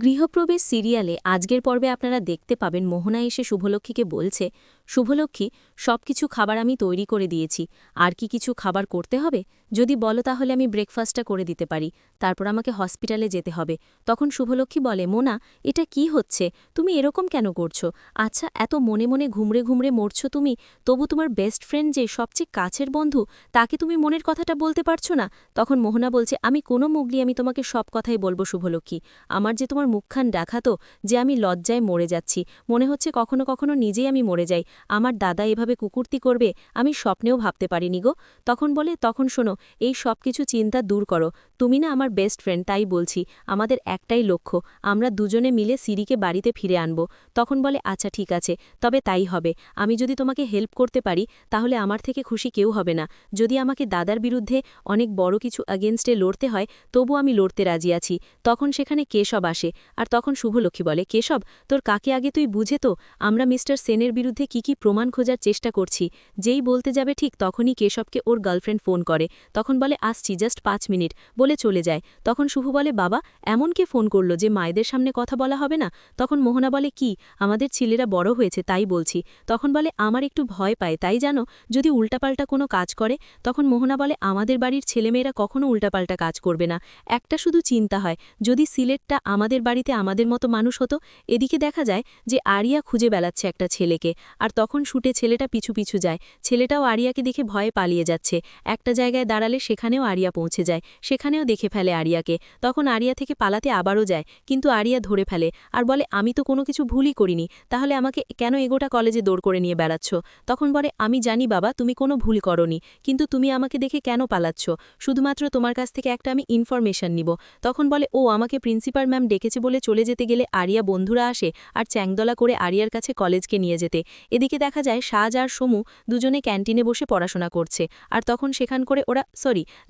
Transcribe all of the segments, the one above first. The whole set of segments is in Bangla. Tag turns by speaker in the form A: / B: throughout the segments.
A: গৃহপ্রবেশ সিরিয়ালে আজকের পর্বে আপনারা দেখতে পাবেন মোহনা এসে শুভলক্ষ্মীকে বলছে, শুভলক্ষ্মী, সবকিছু খাবার আমি তৈরি করে দিয়েছি, আর কি কিছু খাবার করতে হবে? যদি বলো তাহলে আমি ব্রেকফাস্টটা করে দিতে পারি, তারপর আমাকে হসপিটালে যেতে হবে। তখন শুভলক্ষ্মী বলে, মোনা, এটা কি হচ্ছে? তুমি এরকম কেন করছো? আচ্ছা, এত মনে মনে ঘুমড়ে ঘুমড়ে মরছো তুমি, তবু তোমার বেস্ট ফ্রেন্ড যে সবচেয়ে কাছের বন্ধু, তাকে তুমি মনের কথাটা বলতে পারছো না? তখন মোহনা বলছে, আমি কোনো মুগলি, আমি তোমাকে সব কথাই বলবো শুভলক্ষ্মী। আমার যে তোমার মুখখান দেখাতো যে আমি লজ্জায় মরে যাচ্ছি, মনে হচ্ছে কখনো কখনো নিজেই আমি মরে যাই। আমার দাদা এভাবে কুকুরতি করবে আমি স্বপ্নেও ভাবতে পারিনি গো। তখন বলে, তখন শোনো, এই সব কিছু চিন্তা দূর করো, তুমি না আমার বেস্ট ফ্রেন্ড, তাই বলছি আমাদের একটাই লক্ষ্য, আমরা দুজনে মিলে সিরিকে বাড়িতে ফিরে আনব। তখন বলে, আচ্ছা ঠিক আছে, তবে তাই হবে। আমি যদি তোমাকে হেল্প করতে পারি তাহলে আমার থেকে খুশি কেউ হবে না। যদি আমাকে দাদার বিরুদ্ধে অনেক বড় কিছু আগেনস্টে লড়তে হয়, তবু আমি লড়তে রাজি আছি। তখন সেখানে কেশব আসে, আর তখন শুভলক্ষ্মী বলে, কেশব, তোর কাকে আগে তুই বুঝে তো আমরা মিস্টার সেনের বিরুদ্ধে কি প্রমাণ খোঁজার চেষ্টা করছি। যেই বলতে যাবে ঠিক তখনই কেশবকে ওর গার্লফ্রেন্ড ফোন করে। তখন বলে, আসছি, জাস্ট 5 মিনিট, বলে চলে যায়। তখন শুভ বলে, বাবা, এমন কে ফোন করলো যে মায়েদের সামনে কথা বলা হবে না? তখন মোহনা বলে, কি, আমাদের ছেলেরা বড় হয়েছে তাই বলছি। তখন বলে, আমার একটু ভয় পায়, তাই জানো, যদি উল্টাপাল্টা কোনো কাজ করে। তখন মোহনা বলে, আমাদের বাড়ির ছেলেমেয়েরা কখনো উল্টাপাল্টা কাজ করবে না। একটা শুধু চিন্তা হয়, যদি সিলেটটা আমাদের বাড়িতে আমাদের মতো মানুষ হতো। এদিকে দেখা যায় যে আরিয়া খুঁজে বেড়াচ্ছে একটা ছেলেকে, আর তখন শুটে ছেলেটা পিছু পিছু যায়। ছেলেটাও আরিয়াকে দেখে ভয়ে পালিয়ে যাচ্ছে। একটা জায়গায় দাঁড়ালে সেখানেও আরিয়া পৌঁছে যায়, সেখানেও দেখে ফেলে আরিয়াকে। তখন আরিয়া থেকে পালাতে আবারও যায়, কিন্তু আরিয়া ধরে ফেলে আর বলে, আমি তো কোনো কিছু ভুলই করিনি, তাহলে আমাকে কেন এগোটা কলেজে দৌড় করে নিয়ে বেড়াচ্ছ? তখন বলে, আমি জানি বাবা, তুমি কোনো ভুল করনি, কিন্তু তুমি আমাকে দেখে কেন পালাচ্ছ? শুধুমাত্র তোমার কাছ থেকে একটা আমি ইনফরমেশন নিব। তখন বলে, ও আমাকে প্রিন্সিপাল ম্যাম ডেকেছে বলে চলে যেতে গেলে আরিয়া বন্ধুরা আসে আর চ্যাংদলা করে আরিয়ার কাছে কলেজকে নিয়ে যেতে। এদিকে দেখা যায় সাজ আর সমু দুজনে ক্যান্টিনে বসে পড়াশোনা করছে, আর তখন সেখান করে ওরা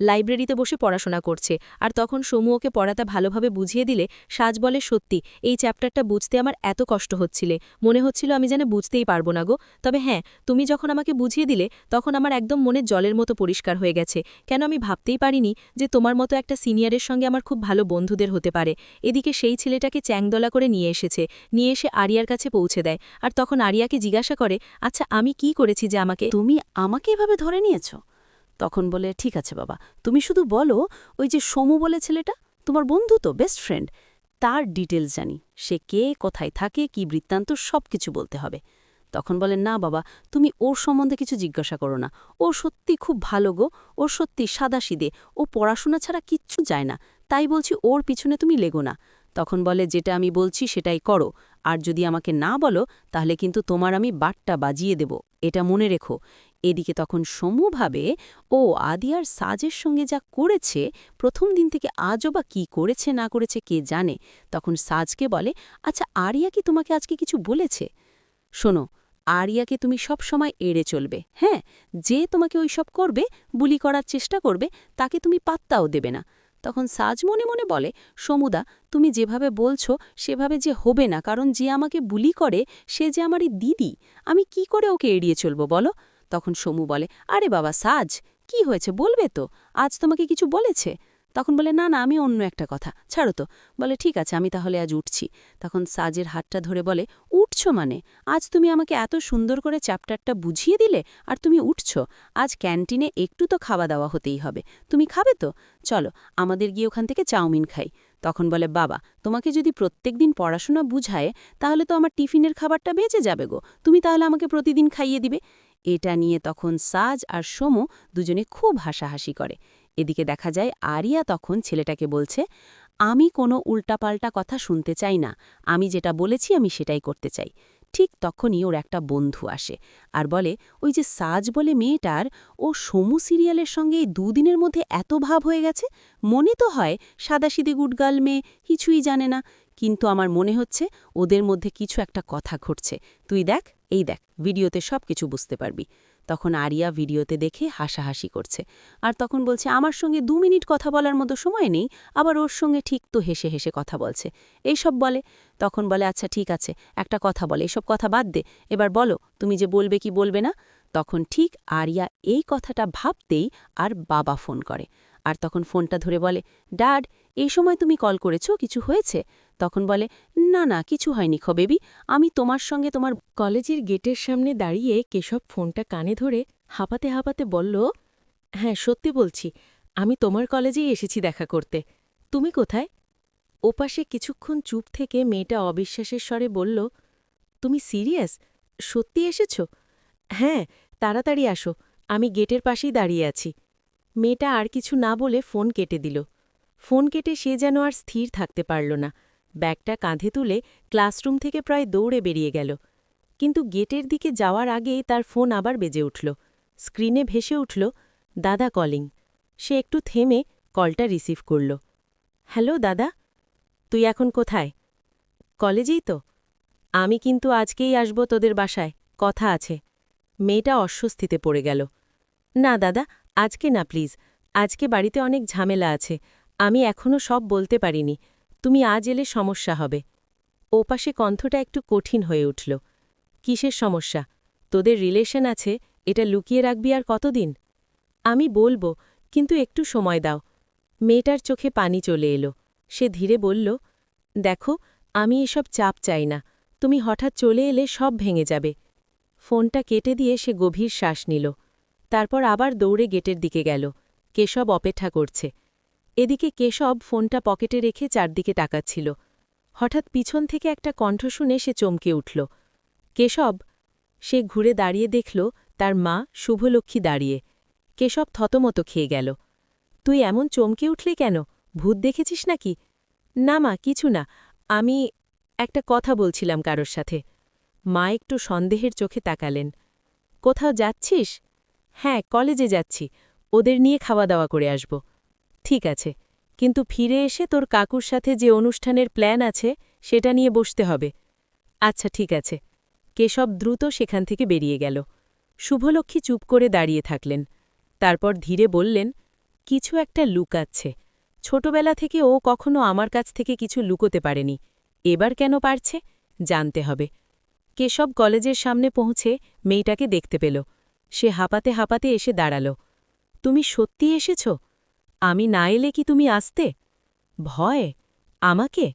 A: লাইব্রেরিতে বসে পড়াশোনা করছে। আর তখন সমু ওকে পড়াটা ভালোভাবে বুঝিয়ে দিলে সাজ বলে, সত্যি এই চ্যাপ্টারটা বুঝতে আমার এত কষ্ট হচ্ছিলে, মনে হচ্ছিল আমি যেন বুঝতেই পারবো না গো। তবে হ্যাঁ, তুমি যখন আমাকে বুঝিয়ে দিলে তখন আমার একদম মনে জলের মতো পরিষ্কার হয়ে গেছে। কেন আমি ভাবতেই পারিনি যে তোমার মতো একটা সিনিয়রের সঙ্গে আমার খুব ভালো বন্ধুদের হতে পারে। এদিকে সেই ছেলেটাকে চ্যাংদলা করে নিয়ে এসেছে, নিয়ে এসে আরিয়ার কাছে পৌঁছে দেয়। আর তখন আরিয়াকে জিজ্ঞাসা করে, আচ্ছা আমি কি করেছি যে আমাকে
B: তুমি আমাকে এভাবে ধরে নিয়েছ? তখন বলে, ঠিক আছে বাবা, তুমি শুধু বলো, ওই যে সমু বলে ছেলেটা, তোমার বন্ধু তো, বেস্ট ফ্রেন্ড, তার ডিটেলস জানি, সে কে, কোথায় থাকে, কি বৃত্তান্ত, সব কিছু বলতে হবে। তখন বলেন, না বাবা, তুমি ওর সম্বন্ধে কিছু জিজ্ঞাসা করো না, ও সত্যি খুব ভালো গো, ও সত্যি সাদাসিদে, ও পড়াশোনা ছাড়া কিচ্ছু যায় না, তাই বলছি ওর পিছনে তুমি লেগো না। তখন বলে, যেটা আমি বলছি সেটাই করো, আর যদি আমাকে না বলো তাহলে কিন্তু তোমার আমি বাট্টা বাজিয়ে দেব, এটা মনে রেখো। এদিকে তখন সমু ভাবে, ও আদিয়ার সাজের সঙ্গে যা করেছে, প্রথম দিন থেকে আজও বা কী করেছে না করেছে কে জানে। তখন সাজকে বলে, আচ্ছা আরিয়া কি তোমাকে আজকে কিছু বলেছে? শোনো, আরিয়াকে তুমি সব সময় এড়ে চলবে, হ্যাঁ, যে তোমাকে ওই সব করবে, বুলি করার চেষ্টা করবে, তাকে তুমি পাত্তাও দেবে না। তখন সাজ মনে মনে বলে, সমুদা, তুমি যেভাবে বলছো সেভাবে যে হবে না, কারণ যে আমাকে বুলি করে সে যে আমারই দিদি, আমি কি করে ওকে এড়িয়ে চলব বলো? তখন সমু বলে, আরে বাবা সাজ, কি হয়েছে বলবে তো, আজ তোমাকে কিছু বলেছে? তখন বলে, না না, আমি অন্য একটা কথা, ছাড়ো তো। বলে, ঠিক আছে, আমি তাহলে আজ উঠছি। তখন সাজের হাতটা ধরে বলে, উঠছো মানে? আজ তুমি আমাকে এত সুন্দর করে চ্যাপ্টারটা বুঝিয়ে দিলে আর তুমি উঠছো? আজ ক্যান্টিনে একটু তো খাওয়া দাওয়া হতেই হবে, তুমি খাবে তো? চলো আমাদের গিয়ে ওখান থেকে চাউমিন খাই। তখন বলে, বাবা, তোমাকে যদি প্রত্যেক দিন পড়াশোনা বুঝায় তাহলে তো আমার টিফিনের খাবারটা বেঁচে যাবে গো, তুমি তাহলে আমাকে প্রতিদিন খাইয়ে দিবে। এটা নিয়ে তখন সাজ আর সমু দুজনে খুব হাসাহাসি করে। এদিকে দেখা যায় আরিয়া তখন ছেলেটাকে বলছে, আমি কোনো উল্টাপাল্টা কথা শুনতে চাই না, আমি যেটা বলেছি আমি সেটাই করতে চাই। ঠিক তখনই ওর একটা বন্ধু আসে আর বলে, ওই যে সাজ বলে মেয়েটার, ও সমু সিরিয়ালের সঙ্গে এই দুদিনের মধ্যে এত ভাব হয়ে গেছে, মনে তো হয় সাদাসিদে গুডগাল মেয়ে, কিছুই জানে না, কিন্তু আমার মনে হচ্ছে ওদের মধ্যে কিছু একটা কথা ঘটছে। তুই দেখ, এই দেখ, ভিডিওতে সব কিছু বুঝতে পারবি। তখন আরিয়া ভিডিওতে দেখে হাসাহাসি করছে, আর তখন বলছে, আমার সঙ্গে 2 মিনিট কথা বলার মতো সময় নেই, আবার ওর সঙ্গে ঠিক তো হেসে হেসে কথা বলছে, এইসব বলে। তখন বলে, আচ্ছা ঠিক আছে, একটা কথা বলে, এসব কথা বাদ দে, এবার বলো তুমি যে বলবে কি বলবে না। তখন ঠিক আরিয়া এই কথাটা ভাবতেই আর বাবা ফোন করে, আর তখন ফোনটা ধরে বলে, ড্যাড, এই সময় তুমি কল করেছো, কিছু হয়েছে? তখন বলে, না না, কিছু হয়নি বেবি, আমি তোমার সঙ্গে তোমার
A: কলেজের গেটের সামনে দাঁড়িয়ে কেশব ফোনটা কানে ধরে হাঁপাতে হাঁপাতে বলল, হ্যাঁ সত্যি বলছি, আমি তোমার কলেজেই এসেছি দেখা করতে। তুমি কোথায়? ওপাশে কিছুক্ষণ চুপ থেকে মেয়েটা অবিশ্বাসের স্বরে বলল, তুমি সিরিয়াস? সত্যি এসেছ? হ্যাঁ, তাড়াতাড়ি আসো, আমি গেটের পাশেই দাঁড়িয়ে আছি। মেয়েটা আর কিছু না বলে ফোন কেটে দিল। ফোন কেটে সে যেন আর স্থির থাকতে পারল না। ব্যাগটা কাঁধে তুলে ক্লাসরুম থেকে প্রায় দৌড়ে বেরিয়ে গেল। কিন্তু গেটের দিকে যাওয়ার আগেই তার ফোন আবার বেজে উঠল। স্ক্রিনে ভেসে উঠল, দাদা কলিং। সে একটু থেমে কলটা রিসিভ করল। হ্যালো দাদা, তুই এখন কোথায়? কলেজেই তো। আমি কিন্তু আজকেই আসব তোদের বাসায়, কথা আছে। মেয়েটা অস্বস্তিতে পড়ে গেল। না দাদা, আজকে না প্লিজ, আজকে বাড়িতে অনেক ঝামেলা আছে, আমি এখনও সব বলতে পারিনি, তুমি আজ এলে সমস্যা হবে। ওপাশে কণ্ঠটা একটু কঠিন হয়ে উঠল। কিসের সমস্যা? তোদের রিলেশন আছে, এটা লুকিয়ে রাখবি আর কতদিন? আমি বলবো, কিন্তু একটু সময় দাও। মেয়েটার চোখে পানি চলে এলো। সে ধীরে বলল, দেখো, আমি এসব চাপ চাই না, তুমি হঠাৎ চলে এলে সব ভেঙে যাবে। ফোনটা কেটে দিয়ে সে গভীর শ্বাস নিল। তারপর আবার দৌড়ে গেটের দিকে গেল। কেশব অপেক্ষা করছে। এদিকে কেশব ফোনটা পকেটে রেখে চারদিকে তাকাচ্ছিল। হঠাৎ পিছন থেকে একটা কণ্ঠ শুনে সে চমকে উঠল। কেশব! সে ঘুরে দাঁড়িয়ে দেখল তার মা শুভলক্ষ্মী দাঁড়িয়ে। কেশব থতমত খেয়ে গেল। তুই এমন চমকে উঠলি কেন? ভূত দেখেছিস নাকি? না মা, কিছু না, আমি একটা কথা বলছিলাম কারোর সাথে। মা একটু সন্দেহের চোখে তাকালেন। কোথাও যাচ্ছিস? হ্যাঁ, কলেজে যাচ্ছি, ওদের নিয়ে খাওয়া দাওয়া করে আসব। ঠিক আছে, কিন্তু ফিরে এসে তোর কাকুর সাথে যে অনুষ্ঠানের প্ল্যান আছে সেটা নিয়ে বসতে হবে। আচ্ছা ঠিক আছে। কেশব দ্রুত সেখান থেকে বেরিয়ে গেল। শুভলক্ষ্মী চুপ করে দাঁড়িয়ে থাকলেন। তারপর ধীরে বললেন, কিছু একটা লুকাচ্ছে। ছোটবেলা থেকে ও কখনো আমার কাছ থেকে কিছু লুকোতে পারেনি, এবার কেন পারছে জানতে হবে। কেশব কলেজের সামনে পৌঁছে মেয়েটাকে দেখতে পেল। সে হাঁপাতে হাঁপাতে এসে দাঁড়াল। তুমি সত্যি এসেছ? আমি না এলে কি তুমি আসতে? ভয়? আমাকে?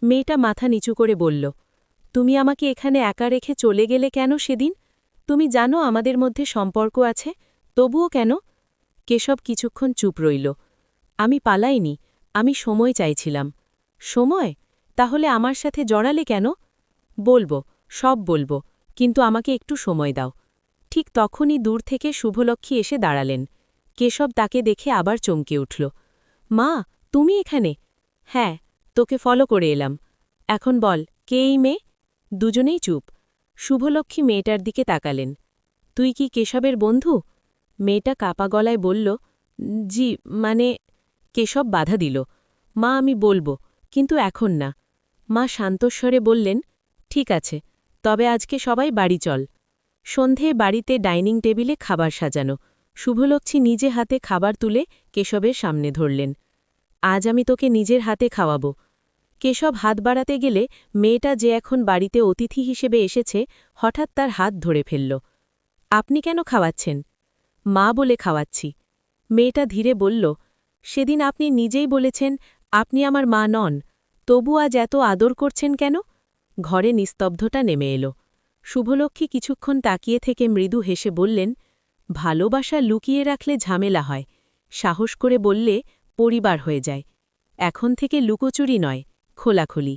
A: মেয়েটা মাথা নিচু করে বলল, তুমি আমাকে এখানে একা রেখে চলে গেলে কেন সেদিন? তুমি জানো আমাদের মধ্যে সম্পর্ক আছে, তবুও কেন? কেশব কিছুক্ষণ চুপ রইল। আমি পালাইনি, আমি সময় চাইছিলাম। সময়? তাহলে আমার সাথে জড়ালে কেন? বলবো, সব বলবো, কিন্তু আমাকে একটু সময় দাও। ঠিক তখনই দূর থেকে শুভলক্ষ্মী এসে দাঁড়ালেন। কেশব তাকে দেখে আবার চমকে উঠল। মা, তুমি এখানে? হ্যাঁ, তোকে ফলো করে এলাম। এখন বল, কে এই মেয়ে? দুজনেই চুপ। শুভলক্ষ্মী মেয়েটার দিকে তাকালেন। তুই কি কেশবের বন্ধু? মেয়েটা কাপা গলায় বলল, জি, মানে। কেশব বাধা দিল। মা, আমি বলবো, কিন্তু এখন না। মা শান্তস্বরে বললেন, ঠিক আছে, তবে আজকে সবাই বাড়ি চল। সন্ধে বাড়িতে ডাইনিং টেবিলে খাবার সাজানো। শুভলক্ষ্মী নিজে হাতে খাবার তুলে কেশবের সামনে ধরলেন। আজ আমি তোকে নিজের হাতে খাওয়াবো। কেশব হাত বাড়াতে গেলে মেয়েটা যে এখন বাড়িতে অতিথি হিসেবে এসেছে হঠাৎ তার হাত ধরে ফেলল। আপনি কেন খাওয়াচ্ছেন? মা বলে খাওয়াচ্ছি। মেয়েটা ধীরে বলল, সেদিন আপনি নিজেই বলেছেন আপনি আমার মা নন, তবু আজ এত আদর করছেন কেন? ঘরে নিস্তব্ধতা নেমে এলো। শুভলক্ষ্মী কিছুক্ষণ তাকিয়ে থেকে মৃদু হেসে বললেন, ভালোবাসা লুকিয়ে রাখলে ঝামেলা হয়, সাহস করে বললে পরিবার হয়ে যায়। এখন থেকে লুকোচুরি নয়, খোলাখুলি।